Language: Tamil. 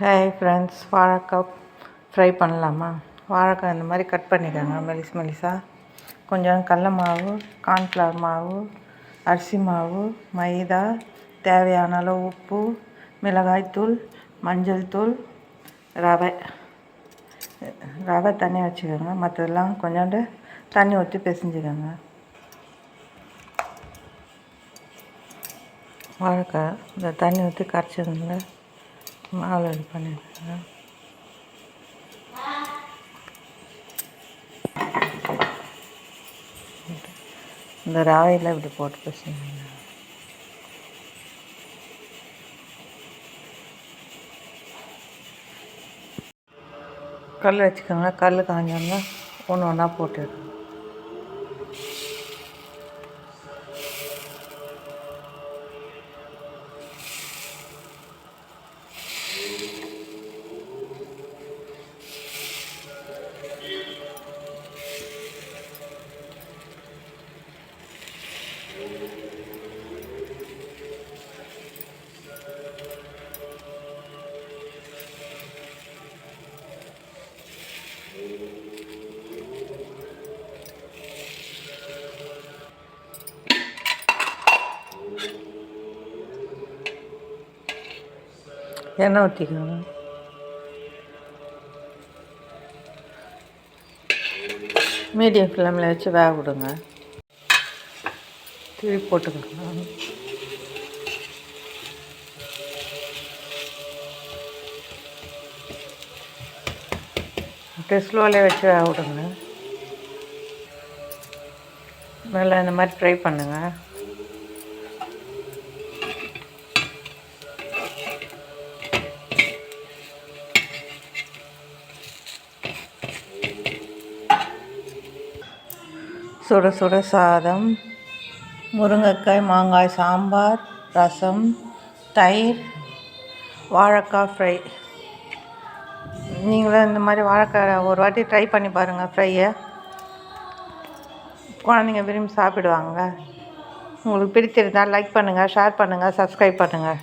ஹாய் ஃப்ரெண்ட்ஸ், வாழைக்காய் ஃப்ரை பண்ணலாமா? வாழைக்காய் இந்த மாதிரி கட் பண்ணிக்கோங்க மெலிசாக. கொஞ்சம் கடல மாவு, கார்ன்ஃப்ளவர் மாவு, அரிசி மாவு, மைதா, தேவையான அளவு உப்பு, மிளகாய்த்தூள், மஞ்சள் தூள், ரவை தனியாக வச்சுக்கோங்க. மற்றதெல்லாம் கொஞ்சோண்டு தண்ணி ஊற்றி பிசைஞ்சுக்கோங்க. வாழைக்காய் இந்த தண்ணி ஊற்றி கரைச்சிருங்க, மாவு இது பண்ணிடுங்க. இந்த ரவையில் இப்படி போட்டு பிசைஞ்சுங்க. கல் வச்சுக்கோங்க. கல் காஞ்சோன்னா ஒன்று ஒன்றா போட்டுடுங்க. எண்ணெய் ஊற்றிக்கோங்க. மீடியம் ஃப்ளேமில் வச்சு வேக விடுங்க. திருப்பி போட்டுக்கோங்க. ஸ்லோவிலே வச்சு வேக விடுங்க. நல்லா இந்த மாதிரி ஃப்ரை பண்ணுங்கள். சுட சுட சாதம், முருங்கைக்காய் மாங்காய் சாம்பார், ரசம், தயிர், வாழைக்காய் ஃப்ரை. நீங்களும் இந்த மாதிரி வாழைக்காய் ஒரு வாட்டி ட்ரை பண்ணி பாருங்கள். ஃப்ரையை குழந்தைங்க விரும்பி சாப்பிடுவாங்க. உங்களுக்கு பிடிச்சிருந்தால் லைக் பண்ணுங்கள், ஷேர் பண்ணுங்கள், சப்ஸ்கிரைப் பண்ணுங்கள்.